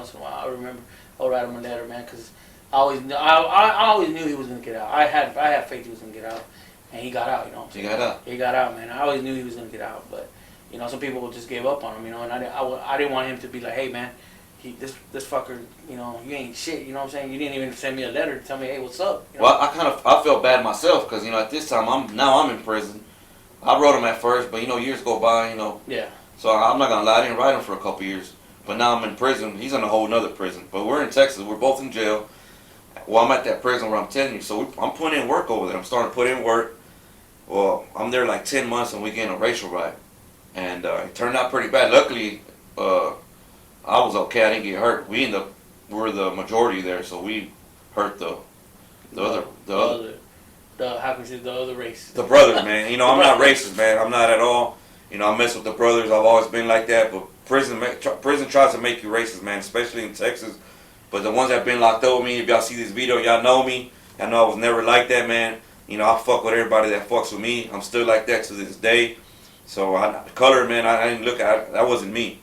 once in a while. I remember I would write him a letter, man, because I always knew he was gonna get out. I had faith he was gonna get out, and he got out. You know. He got out. He got out, man. I always knew he was gonna get out, but some people just gave up on him. And I didn't want him to be like, hey, man, this fucker, you ain't shit. You know what I'm saying? You didn't even send me a letter to tell me, hey, what's up? Well, I felt bad myself because at this time I'm in prison. I wrote him at first, but years go by, Yeah. So I'm not gonna lie, I didn't write him for a couple years. But now I'm in prison. He's in a whole nother prison. But we're in Texas. We're both in jail. Well, I'm at that prison where I'm telling you. So I'm putting in work over there. I'm starting to put in work. Well, I'm there like 10 months and we get in a racial riot. And it turned out pretty bad. Luckily, I was okay. I didn't get hurt. We're the majority there, so we hurt the other how can you say the other race? The brothers, man. I'm not racist, man. I'm not at all. I mess with the brothers. I've always been like that. But prison tries to make you racist, man, especially in Texas. But the ones that have been locked up with me, if y'all see this video, y'all know me. Y'all know I was never like that, man. I fuck with everybody that fucks with me. I'm still like that to this day. So color, man, I didn't look at that. Wasn't me.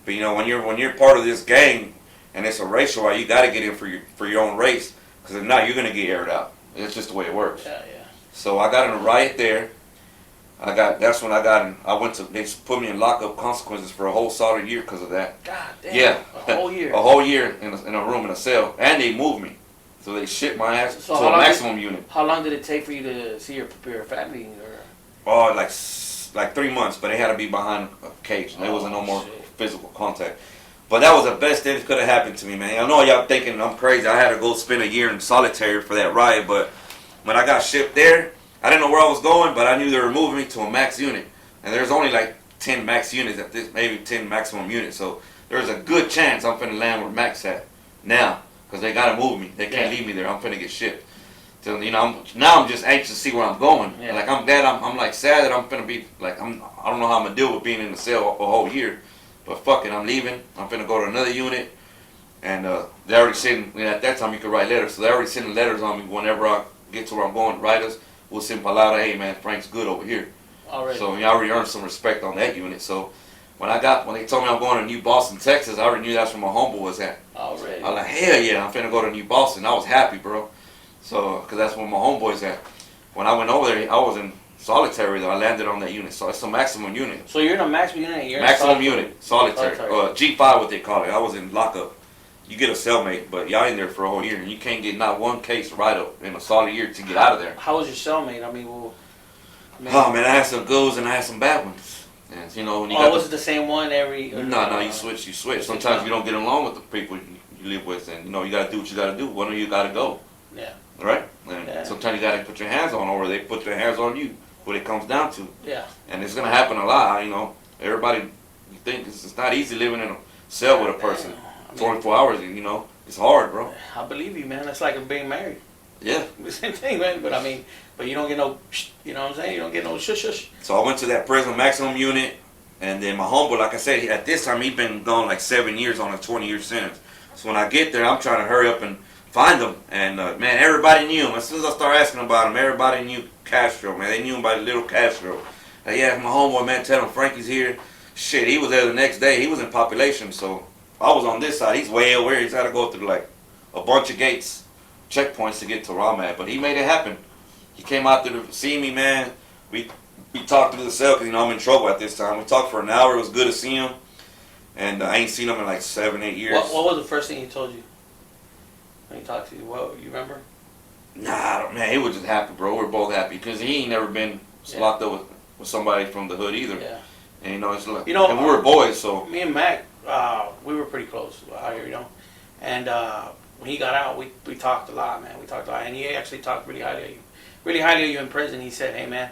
But when you're part of this gang and it's a racial riot, you got to get in for your own race, because if not, you're gonna get aired out. It's just the way it works. Yeah. So I got in a riot there. That's when they put me in lockup consequences for a whole solid year because of that. God damn. Yeah. A whole year. A whole year in a room in a cell, and they moved me. So they shipped my ass to a maximum unit. How long did it take for you to see your family? Oh, like 3 months, but they had to be behind a cage. There wasn't no more physical contact. But that was the best thing that could have happened to me, man. I know y'all thinking I'm crazy. I had to go spend a year in solitary for that riot, but when I got shipped there, I didn't know where I was going, but I knew they were moving me to a max unit. And there's only like 10 max units at this, maybe 10 maximum units. So there's a good chance I'm finna land where Max at now, because they gotta move me. They can't leave me there. I'm finna get shipped. So now I'm just anxious to see where I'm going. Yeah. Like I'm glad I'm like sad that I'm finna be like I don't know how I'm gonna deal with being in the cell a whole year. But fuck it, I'm leaving. I'm finna go to another unit, and they already sending. At that time you could write letters, so they already sending letters on me whenever I get to where I'm going. Write us. We'll send palabra. Hey man, Frank's good over here. Already. So I already earned some respect on that unit. So when they told me I'm going to New Boston, Texas, I already knew that's where my homeboy was at. Already. I was like, hell yeah, I'm finna go to New Boston. I was happy, bro. So because that's where my homeboy's at. When I went over there, I was in solitary though. I landed on that unit, so it's a maximum unit. So you're in a maximum unit. You're maximum unit, solitary. G5, what they call it. I was in lockup. You get a cellmate, but y'all in there for a whole year, and you can't get not one case right up in a solid year to get out of there. How was your cellmate? I mean, oh man, I had some good ones and I had some bad ones. And when you was it the same one every? No, you switch. Sometimes you don't get along with the people you live with, and you gotta do what you gotta do. One of you gotta go. Yeah. Right. And sometimes you gotta put your hands on, or they put their hands on you. What it comes down to. Yeah. And it's gonna happen a lot. Everybody, you think it's not easy living in a cell with a person. 24 hours, it's hard, bro. I believe you, man. That's like being married. Yeah. The same thing, man. But you don't get no, you know what I'm saying? You don't get no shush. So I went to that prison maximum unit, and then my homeboy, like I said, at this time he'd been gone like 7 years on a 20-year sentence. So when I get there, I'm trying to hurry up and find him. And man, everybody knew him. As soon as I started asking about him, everybody knew Castro, man. They knew him by Little Castro. Like, yeah, my homeboy, man, tell him Frankie's here. Shit, he was there the next day. He was in population, so I was on this side. He's way over here. He's had to go through like a bunch of gates, checkpoints to get to where I'm at. But he made it happen. He came out there to see me, man. We talked through the cell because, I'm in trouble at this time. We talked for an hour. It was good to see him. And I ain't seen him in like 7-8 years. What was the first thing he told you when he talked to you? What, you remember? Nah, man, he was just happy, bro. We're both happy because he ain't never been locked up with somebody from the hood either. Yeah. And it's like, and we were boys, so. Me and Mac, we were pretty close out here, And when he got out, we talked a lot, man. We talked a lot, and he actually talked really highly of you. Really highly of you in prison. He said, hey, man,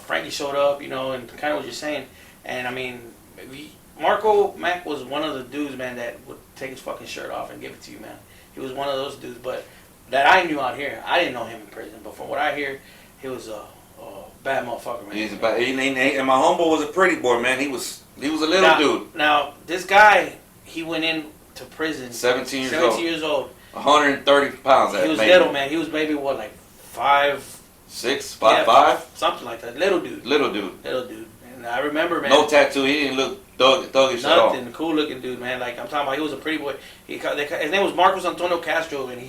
Frankie showed up, and kind of what you're saying. And, I mean, Marco Mac was one of the dudes, man, that would take his fucking shirt off and give it to you, man. He was one of those dudes, but that I knew out here. I didn't know him in prison, but from what I hear, he was a bad motherfucker, man. And my homeboy was a pretty boy, man. He was a little dude. Now, this guy, he went into prison. 17 years old. 130 pounds. He was little, man. He was maybe, what, like 5'6", 5'5"? Something like that. Little dude. Little dude. And I remember, man. No tattoo. He didn't look thuggish at all. Nothing. Cool looking dude, man. Like I'm talking about, he was a pretty boy. His name was Marcos Antonio Castro, and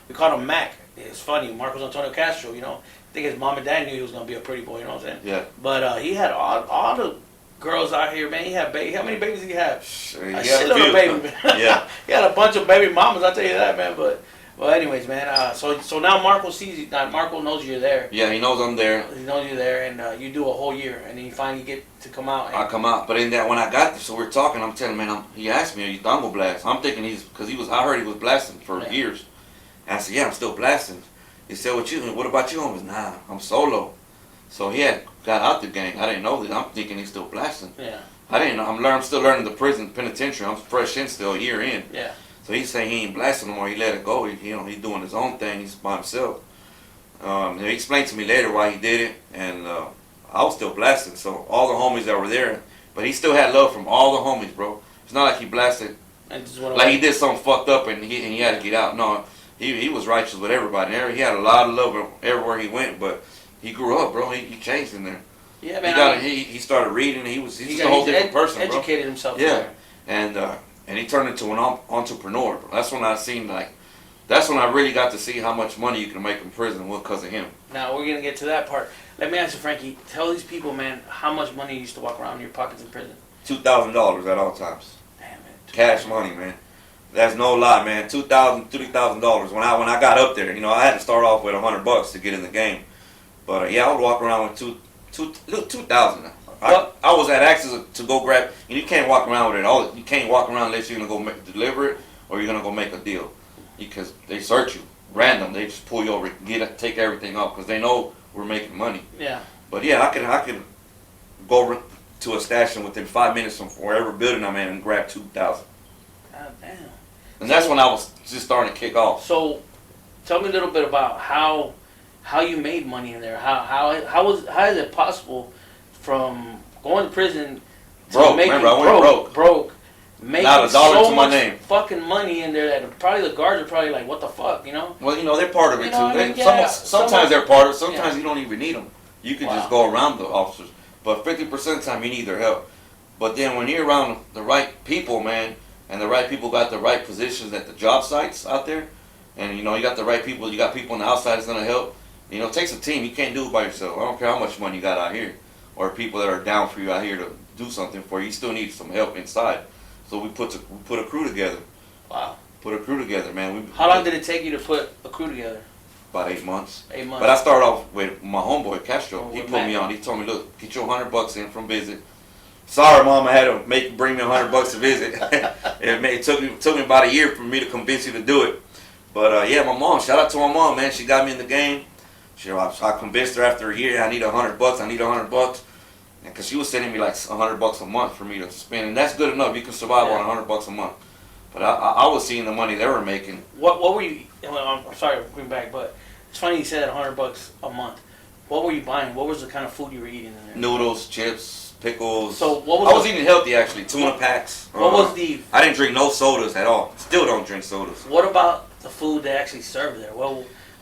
we called him Mac. It's funny, Marcos Antonio Castro. You know, I think his mom and dad knew he was gonna be a pretty boy. You know what I'm saying? Yeah. But he had all the girls out here, man. He had how many babies did he have? He A had shitload of babies, man. Yeah. He had a bunch of baby mamas. I'll tell you that, man. But well, anyways, man. So now Marco sees you. Now Marco knows you're there. Yeah, he knows I'm there. He knows you're there, and you do a whole year, and then you finally get to come out. And I come out, but in that when I got there, so we're talking. I'm telling him, man. He asked me, "Are you done with blast?" I'm thinking I heard he was blasting for years. And I said, "Yeah, I'm still blasting." He said, what about you? I was, nah, I'm solo. So he had got out the gang. I didn't know that. I'm thinking he's still blasting. Yeah. I didn't know. I'm still learning the prison penitentiary. I'm fresh in still, a year in. Yeah. So he's saying he ain't blasting no more. He let it go. He's doing his own thing. He's by himself. He explained to me later why he did it, and I was still blasting. So all the homies that were there, but he still had love from all the homies, bro. It's not like he blasted like he did something fucked up and he had to get out. No, he was righteous with everybody. He had a lot of love everywhere he went, but he grew up, bro. He changed in there. Yeah, man. He started reading. He's just a whole different person, bro. Educated himself. Yeah, and he turned into an entrepreneur. Bro. That's when I seen that's when I really got to see how much money you can make in prison because of him. Now we're gonna get to that part. Let me ask you, Frankie. Tell these people, man, how much money you used to walk around in your pockets in prison. $2,000 at all times. Damn it. Cash money, man. That's no lie, man. $2,000, $3,000. When I got up there, I had to start off with $100 to get in the game. But yeah, I would walk around with $2,000. I was at access to go grab. You can't walk around with it all. You can't walk around unless you're gonna go deliver it or you're gonna go make a deal, because they search you random. They just pull you over, take everything off because they know we're making money. Yeah. But yeah, I could go to a station within 5 minutes from wherever building I'm in and grab 2,000. God damn. And that's when I was just starting to kick off. So, tell me a little bit about how you made money in there. How is it possible from going to prison to broke? making Remember, I went broke. Making Not a dollar so to my much name. fucking money in there that probably the guards are probably like, what the fuck, you know? Well, they're part of it You know too. what I mean? Yeah. Sometimes they're part of it. Sometimes you don't even need them. You can Wow. just go around the officers. But 50% of the time you need their help. But then when you're around the right people, man, and the right people got the right positions at the job sites out there, and you got the right people, you got people on the outside that's gonna help. It takes a team. You can't do it by yourself. I don't care how much money you got out here, or people that are down for you out here to do something for you. You still need some help inside. So we put a crew together. Wow. Put a crew together, man. How long did it take you to put a crew together? About 8 months. 8 months. But I started off with my homeboy Castro. Oh, He with put Matt. me on. He told me, look, get your $100 in from visit. Sorry, Mom, I had to bring me $100 to visit. it took me about a year for me to convince you to do it. But yeah, my mom. Shout out to my mom, man. She got me in the game. I convinced her after a year. I need $100. I need $100. Because she was sending me like $100 a month for me to spend, and that's good enough. You can survive on $100 a month. But I was seeing the money they were making. What were you? Well, I'm sorry, going back, but it's funny you said $100 a month. What were you buying? What was the kind of food you were eating in there? Noodles, chips, pickles. So what was I was eating healthy actually. Tuna packs. What was the? I didn't drink no sodas at all. Still don't drink sodas. What about the food they actually served there?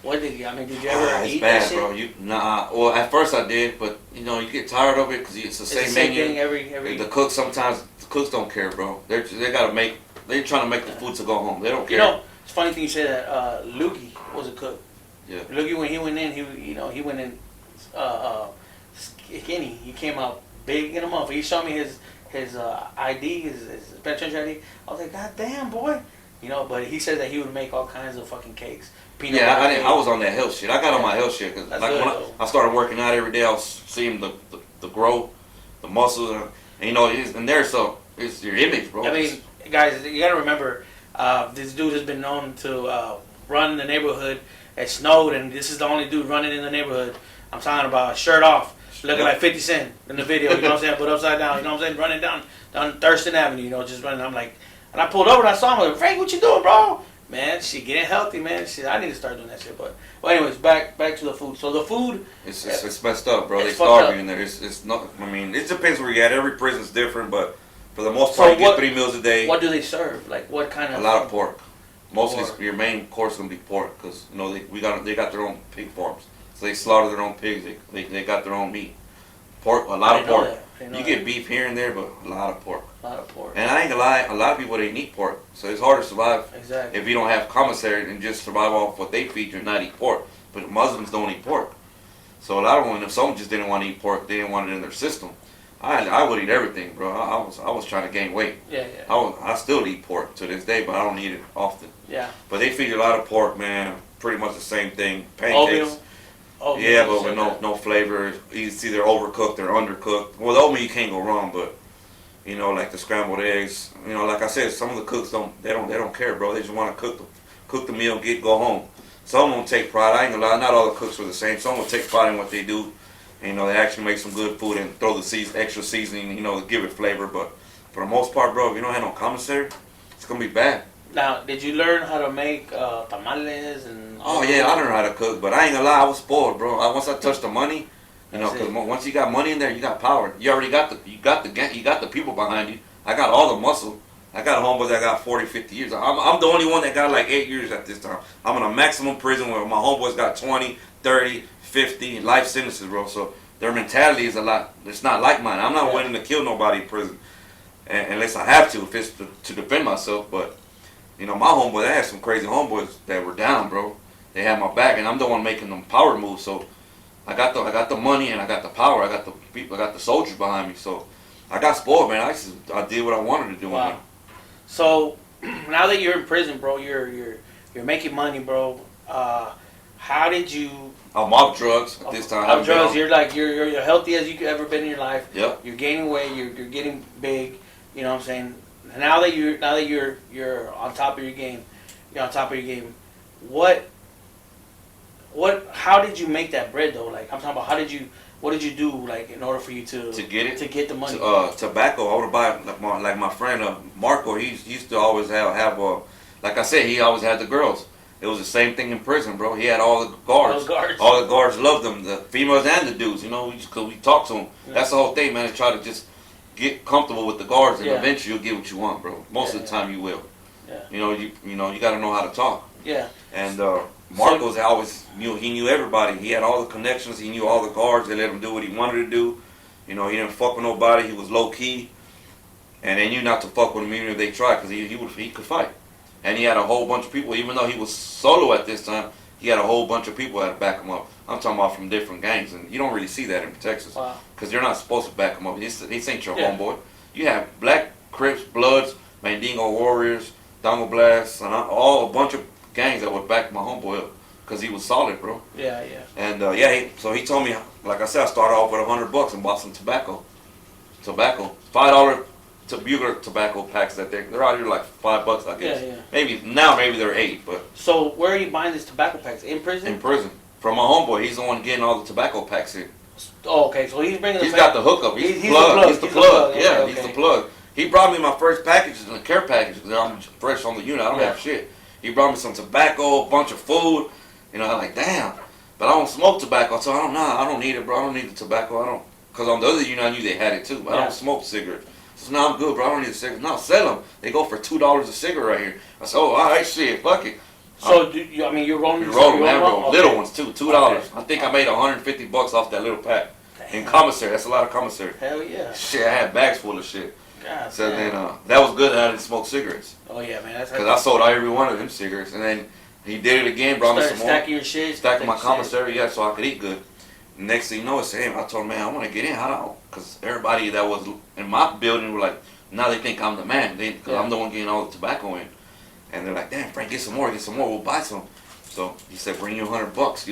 What did you? I mean, did you ever It's eat bad, that shit? bro. Well, at first I did, but you get tired of it because it's the same menu. Thing every. The cooks don't care, bro. They're trying to make the food to go home. They don't care. It's funny thing you say that. Lukey was a cook. Yeah. Lukey, when he went in, he went in skinny. He came out big in a month. He showed me his ID, his penitentiary ID. I was like, God damn, boy. But he said that he would make all kinds of fucking cakes. Yeah, I was on that health shit. I got on my health shit because like when I started working out every day, I was seeing the growth, the muscles, and it's your image, bro. I mean, guys, you gotta remember, this dude has been known to run the neighborhood. It snowed, and this is the only dude running in the neighborhood. I'm talking about shirt off, looking like 50 Cent in the video. You know what I'm saying? But upside down. You know what I'm saying? Running down Thurston Avenue. Just running. I'm like, and I pulled over and I saw him. I was like, Frank, what you doing, bro? Man, she getting healthy, man. I need to start doing that shit. But anyways, back to the food. So the food, it's messed up, bro. They fucked starve up. you in there. It's not. I mean, it depends where you're at. Every prison's different, but for the most part, you get 3 meals a day. What do they serve? Like what kind of? A lot of pork. Mostly Pork. your main course is gonna be pork because they got their own pig farms, so they slaughter their own pigs. They got their own meat. Pork, a lot of pork. I You get beef here and there, but a lot of pork. A lot of pork. And I ain't gonna lie, a lot of people they eat pork, so it's hard to survive Exactly. if you don't have commissary and just survive off what they feed you and not eat pork. But Muslims don't eat pork, so a lot of them, if someone just didn't want to eat pork, they didn't want it in their system. I would eat everything, bro. I was trying to gain weight. Yeah, yeah. I still eat pork to this day, but I don't eat it often. Yeah. But they feed you a lot of pork, man. Pretty much the same thing. Pancakes. Oatmeal. Oatmeal, Yeah, but with that. no flavor. It's either overcooked or undercooked. Well, the oatmeal you can't go wrong, but you know, like the scrambled eggs. You know, like I said, some of the cooks don't care, bro. They just want to cook the meal, go home. Some don't take pride. I ain't gonna lie, not all the cooks are the same. Some will take pride in what they do. And, you know, they actually make some good food and throw the extra seasoning, you know, to give it flavor. But for the most part, bro, if you don't have no commissary, it's gonna be bad. Now, did you learn how to make tamales and? Oh yeah, I learned how to cook, but I ain't gonna lie, I was spoiled, bro. Once I touched the money, you know, because once you got money in there, you got power. You already got the people behind you. I got all the muscle. I got homeboys that got 40, 50 years. I'm the only one that got like 8 years at this time. I'm in a maximum prison where my homeboys got 20, 30, 50 life sentences, bro. So their mentality is a lot. It's not like mine. I'm not willing to kill nobody in prison, unless I have to, if it's to defend myself. But you know, my homeboy, I had some crazy homeboys that were down, bro. They had my back, and I'm the one making them power moves. So I got the money and I got the power. I got the people. I got the soldiers behind me. So I got spoiled, man. I did what I wanted to do. Wow. So now that you're in prison, bro, you're making money, bro. How did you? I'm off drugs at this time. Off drugs. You're like you're healthy as you've ever been in your life. Yep. You're gaining weight. You're getting big. You know what I'm saying? Now that you're on top of your game, How did you make that bread though? Like I'm talking about, what did you do like in order for you to get the money? Tobacco. I would buy like my friend Marco. He used to always have like I said, he always had the girls. It was the same thing in prison, bro. He had all the guards. All the guards loved him, the females and the dudes. You know, because we talked to them. Yeah. That's the whole thing, man. To try to just get comfortable with the guards, and eventually you'll get what you want, bro. Most of the time you will. Yeah. You know you got to know how to talk. Yeah. And Marcos always he knew everybody. He had all the connections. He knew all the guards. They let him do what he wanted to do. You know, he didn't fuck with nobody. He was low key, and they knew not to fuck with him even if they tried, because he could fight. And he had a whole bunch of people. Even though he was solo at this time, he had a whole bunch of people that back him up. I'm talking about from different gangs, and you don't really see that in Texas, because they're not supposed to back him up. This ain't your homeboy. You have Black, Crips, Bloods, Mandingo Warriors, Dongo Blasts, and all a bunch of gangs that would back my homeboy up, because he was solid, bro. Yeah, yeah. And so he told me, like I said, I started off with $100 and bought some tobacco, $5 Bugler tobacco packs that they're out here like $5, I guess. Yeah, yeah. Maybe they're $8, but. So where are you buying these tobacco packs? In prison? In prison. From my homeboy. He's the one getting all the tobacco packs here. Oh, okay. So he's bringing. He's got the hookup. He's the plug. He's the plug. Yeah, okay. He's the plug. He brought me my first packages in the care package, because I'm fresh on the unit. I don't have shit. He brought me some tobacco, a bunch of food. You know, I'm like, damn. But I don't smoke tobacco, so I don't need it, bro. I don't need the tobacco. Because on the other unit, I knew they had it too, but I don't smoke cigarettes. So no, I'm good, bro. I don't need a cigarette. No, sell them. They go for $2 a cigarette right here. I said, oh, all right, shit, fuck it. So you're rolling. You're rolling, man, bro. Okay. Little ones too, $2. Okay. I think I made $150 off that little pack. Damn. In commissary, that's a lot of commissary. Hell yeah. Shit, I had bags full of shit. God, so then that was good that I didn't smoke cigarettes. Oh yeah, man. Because I sold every one of them cigarettes, and then he did it again, brought me some more. Stacking your shit. Stacking my commissary, so I could eat good. Next thing you know, it's him. I told him, man, I want to get in. How do? Because everybody that was in my building were like, now they think I'm the man, because I'm the one getting all the tobacco in. And they're like, damn, Frank, get some more, we'll buy some. So he said, bring you $100.